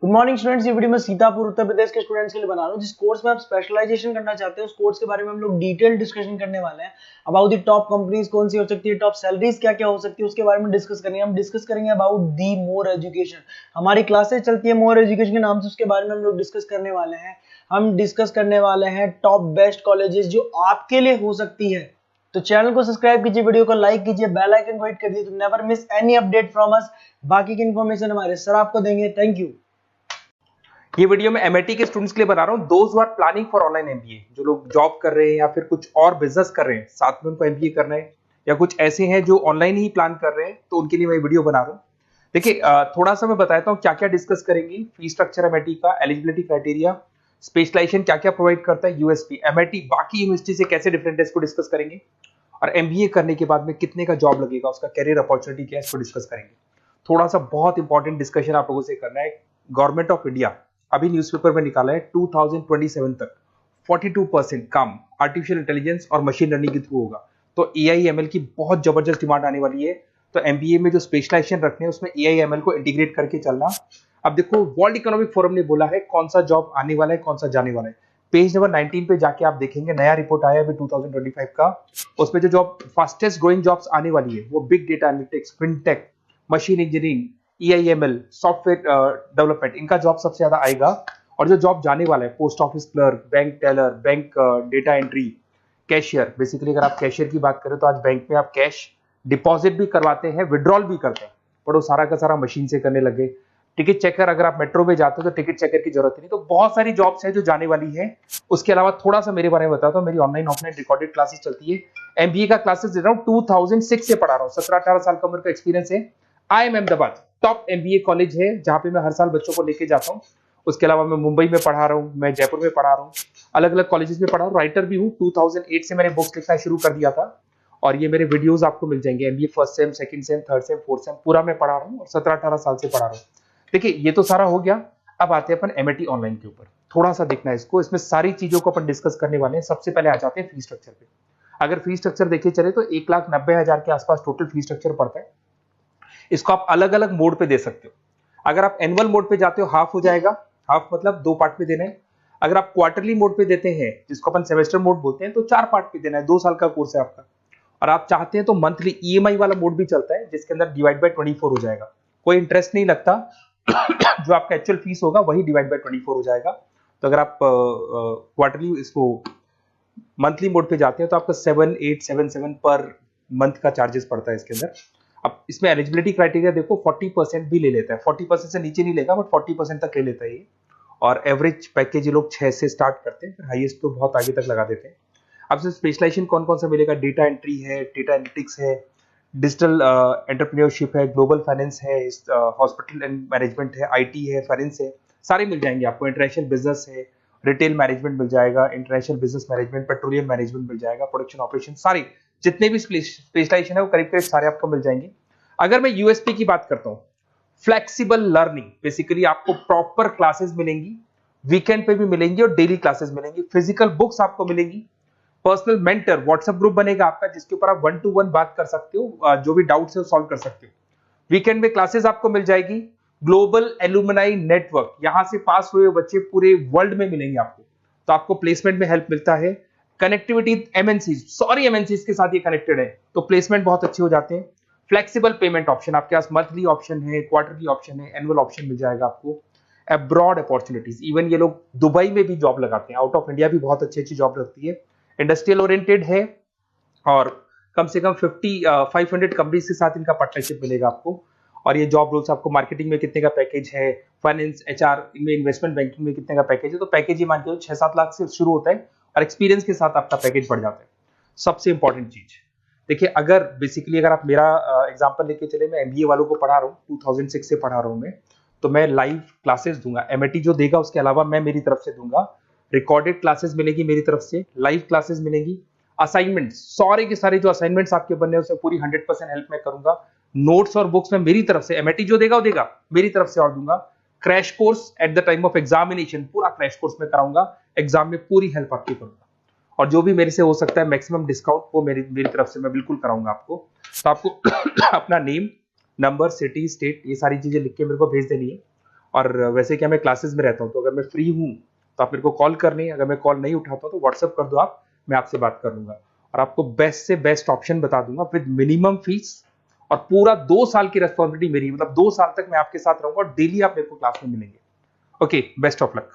Good morning students. ये video मैं सीतापुर उत्तर प्रदेश के स्टूडेंट्स के लिए बना रहा हूँ। जिस कोर्स में आप स्पेशलाइजेशन करना चाहते हैं उस कोर्स के बारे में हम लोग डिटेल डिस्कशन करने वाले हैं। अबाउट द टॉप कंपनीज कौन सी हो सकती है, टॉप सैलरीज क्या क्या हो सकती है, उसके बारे में डिस्कस करेंगे। हम डिस्कस करेंगे अबाउट दी मोर एजुकेशन। हमारी क्लासेस चलती है मोर एजुकेशन के नाम से, उसके बारे में हम लोग डिस्कस करने वाले हैं। हम डिस्कस करने वाले हैं टॉप बेस्ट कॉलेजेस जो आपके लिए हो सकती है। तो चैनल को सब्सक्राइब कीजिए, वीडियो को लाइक कीजिए, बेल आइकन को हिट कर दीजिए तो never miss any update from us. बाकी की इन्फॉर्मेशन हमारे सर आपको देंगे। Thank you. ये वीडियो मैं एमआईटी के स्टूडेंट्स के लिए बना रहा हूँ। Those who are planning for online MBA, जो लोग जॉब कर रहे हैं या फिर कुछ और बिजनेस कर रहे हैं, साथ में उनको एमबीए करना है, या कुछ ऐसे हैं जो ऑनलाइन ही प्लान कर रहे हैं, तो उनके लिए मैं वीडियो बना रहा हूँ। देखिए, थोड़ा सा मैं बताता हूँ क्या क्या डिस्कस करेंगे। फी स्ट्रक्चर एमआईटी का, एलिजिबिलिटी क्राइटेरिया, स्पेशलाइजेशन क्या क्या प्रोवाइड करता है, यूएसपी एमआईटी बाकी यूनिवर्सिटी से कैसे डिफरेंट है, इसको डिस्कस करेंगे। और एमबीए करने के बाद में कितने का जॉब लगेगा, उसका कैरियर अपॉर्चुनिटी क्या है, इसको डिस्कस करेंगे। थोड़ा सा बहुत इंपॉर्टेंट डिस्कशन आप लोगों से करना है। गवर्नमेंट ऑफ इंडिया अभी न्यूज़पेपर में निकाला है 2027 तक 42% काम आर्टिफिशियल इंटेलिजेंस और मशीन लर्निंग के थ्रू होगा। तो एआईएमएल की बहुत जबरदस्त डिमांड आने वाली है। तो एमबीए में जो स्पेशलाइजेशन रखने हैं उसमें एआईएमएल को इंटीग्रेट करके चलना। अब देखो, वर्ल्ड इकोनॉमिक फोरम ने बोला है कौन सा जॉब आने वाला है, कौन सा जाने वाला है। पेज नंबर 19 पे जाके आप देखेंगे, नया रिपोर्ट आया अभी 2025 का। उसमें जो जॉब फास्टेस्ट ग्रोइंग जॉब्स आने वाली है वो big data analytics, fintech, machine engineering, AI ML, software development, इनका जॉब सबसे ज्यादा आएगा। और जो जॉब जाने वाला है, post office clerk, bank teller, bank data entry, cashier. Basically अगर आप कैशियर की बात करें तो आज बैंक में आप कैश डिपॉजिट भी करवाते हैं, विड्रॉल भी करते हैं, पर वो सारा का सारा मशीन से करने लगे। टिकट चेकर, अगर आप मेट्रो में जाते हो तो टिकट चेकर की जरूरत नहीं। तो बहुत सारी जॉब्स है जो जाने वाली है। उसके अलावा थोड़ा सा मेरे बारे में बताता हूँ। मेरी ऑनलाइन ऑफलाइन रिकॉर्डेड क्लासेस चलती है। एमबीए का क्लासेस दे रहा हूँ, 2006 से पढ़ा रहा हूँ। 17-18 साल का उम्र का एक्सपीरियंस है। IIM Ahmedabad top MBA college है जहां पे मैं हर साल बच्चों को लेके जाता हूँ। उसके अलावा मैं मुंबई में पढ़ा रहा हूँ, मैं जयपुर में पढ़ा रहा हूँ, अलग अलग कॉलेजेस में पढ़ा हूँ। राइटर भी हूँ। 2008 से मैंने बुक्स लिखना शुरू कर दिया था और ये मेरे वीडियोस आपको मिल जाएंगे। MBA first sem, second same, third same, fourth same पूरा मैं पढ़ा रहा हूँ और 17-18 साल से पढ़ा रहा हूँ। देखिए, ये तो सारा हो गया। अब आते हैं अपन एमआईटी ऑनलाइन के ऊपर। थोड़ा सा देखना है इसको, इसमें सारी चीजों को अपन डिस्कस करने वाले हैं। सबसे पहले आ जाते हैं फी स्ट्रक्चर पे। अगर फी स्ट्रक्चर देखे चले तो 1,90,000 के आसपास टोटल फी स्ट्रक्चर पड़ता है। इसको आप अलग अलग मोड पे दे सकते हो। अगर आप एनुअल मोड पे जाते हो हाफ हो जाएगा, हाफ मतलब 2 पार्ट में देना है। अगर आप क्वार्टरली मोड पे देते हैं, जिसको अपन सेमेस्टर मोड बोलते हैं, तो 4 पार्ट पे देना है। 2 साल का कोर्स है आपका। और आप चाहते हैं तो मंथली ईएमआई वाला मोड भी चलता है, जिसके अंदर डिवाइड बाय 24 हो जाएगा। कोई इंटरेस्ट नहीं लगता। जो आपका एक्चुअल फीस होगा वही डिवाइड बाय 24 हो जाएगा। तो अगर आप क्वार्टरली इसको मंथली मोड पे जाते हैं तो आपका 7877 पर मंथ का चार्जेस पड़ता है इसके अंदर। अब इसमें एलिजिबिलिटी क्राइटेरिया देखो, 40% भी ले लेता है। 40% से नीचे नहीं लेगा, बट 40% तक ले लेता है ये। और एवरेज पैकेज ये लोग 6 से स्टार्ट करते हैं, फिर हाईएस्ट तो बहुत आगे तक लगा देते हैं। अब से स्पेशलाइजेशन कौन कौन सा मिलेगा? डेटा एंट्री है, डेटा एनालिटिक्स है, डिजिटल एंटरप्रेन्योरशिप है, ग्लोबल फाइनेंस है, हॉस्पिटल एंड मैनेजमेंट है, आईटी है, फाइनेंस है, सारे मिल जाएंगे आपको। इंटरनेशनल बिजनेस है, रिटेल मैनेजमेंट मिल जाएगा, international business management, petroleum management मिल जाएगा, प्रोडक्शन ऑपरेशन, सारे जितने भी स्पेशलाइजेशन है वो करीब करीब सारे आपको मिल जाएंगे। अगर मैं यूएसपी की बात करता हूँ, फ्लेक्सिबल लर्निंग, बेसिकली आपको प्रॉपर क्लासेस मिलेंगी, वीकेंड पे भी मिलेंगी और डेली क्लासेस मिलेंगी। फिजिकल बुक्स आपको मिलेंगी, पर्सनल मेंटर, व्हाट्सएप ग्रुप बनेगा आपका जिसके ऊपर आप 1 to 1 बात कर सकते हो, जो भी डाउट्स है वो सॉल्व कर सकते हो। वीकेंड में क्लासेस आपको मिल जाएगी। ग्लोबल एलुमनाई नेटवर्क, यहां से पास हुए बच्चे पूरे वर्ल्ड में मिलेंगे आपको, तो आपको प्लेसमेंट में हेल्प मिलता है। कनेक्टिविटी एमएनसीज के साथ ये कनेक्टेड है, तो प्लेसमेंट बहुत अच्छे हो जाते हैं। फ्लेक्सिबल पेमेंट ऑप्शन, आपके पास मंथली ऑप्शन है, क्वार्टरली ऑप्शन है, एनुअल ऑप्शन मिल जाएगा आपको। अब्रॉड अपॉर्चुनिटीज, इवन ये लोग दुबई में भी जॉब लगाते हैं, आउट ऑफ इंडिया भी बहुत अच्छी अच्छी जॉब लगती है। इंडस्ट्रियल ओरिएंटेड है और कम से कम 500 कंपनीज के साथ इनका पार्टनरशिप मिलेगा आपको। और ये जॉब रोल्स आपको मार्केटिंग में कितने का पैकेज है, फाइनेंस, एचआर, इनमें इन्वेस्टमेंट बैंकिंग में कितने का पैकेज है, तो पैकेज ये मान के 6-7 लाख से शुरू होता है और एक्सपीरियंस के साथ आपका पैकेज बढ़ जाता है। सबसे इंपॉर्टेंट चीज देखिए, अगर बेसिकली अगर आप मेरा एग्जांपल लेके चले, मैं एमबीए वालों को पढ़ा रहा हूँ, 2006 से पढ़ा रहा हूँ मैं, तो मैं लाइव क्लासेस दूंगा। एमआईटी जो देगा उसके अलावा मैं मेरी तरफ से दूंगा। रिकॉर्डेड क्लासेस मिलेगी मेरी तरफ से, लाइव क्लासेस मिलेंगी। असाइनमेंट्स, सारे के सारे जो असाइनमेंट्स आपके बनने उसमें पूरी 100% हेल्प मैं करूंगा। नोट्स और बुक्स में मेरी तरफ से, एमआईटी जो देगा वो देगा, मेरी तरफ से और दूंगा। Crash course at the time of examination, पूरा क्रैश कोर्स में कराऊंगा। एग्जाम में पूरी हेल्प आपकी करूंगा और जो भी मेरे से हो सकता है मैक्सिमम डिस्काउंट वो मेरी तरफ से मैं बिल्कुल कराऊंगा आपको। तो आपको अपना नेम, नंबर, सिटी, स्टेट, ये सारी चीजें लिख के मेरे को भेज देनी है और वैसे क्या मैं क्लासेस में रहता हूँ, तो अगर मैं फ्री हूँ तो आप मेरे को कॉल कर लें, अगर मैं कॉल नहीं उठाता तो व्हाट्सअप कर दो आप, मैं आपसे बात कर लूंगा और आपको बेस्ट से बेस्ट ऑप्शन बता दूंगा विद मिनिमम फीस, और पूरा 2 साल की रेस्पॉन्सिबिलिटी मेरी, मतलब 2 साल तक मैं आपके साथ रहूंगा और डेली आप मेरे को क्लास में मिलेंगे। Okay, best of luck.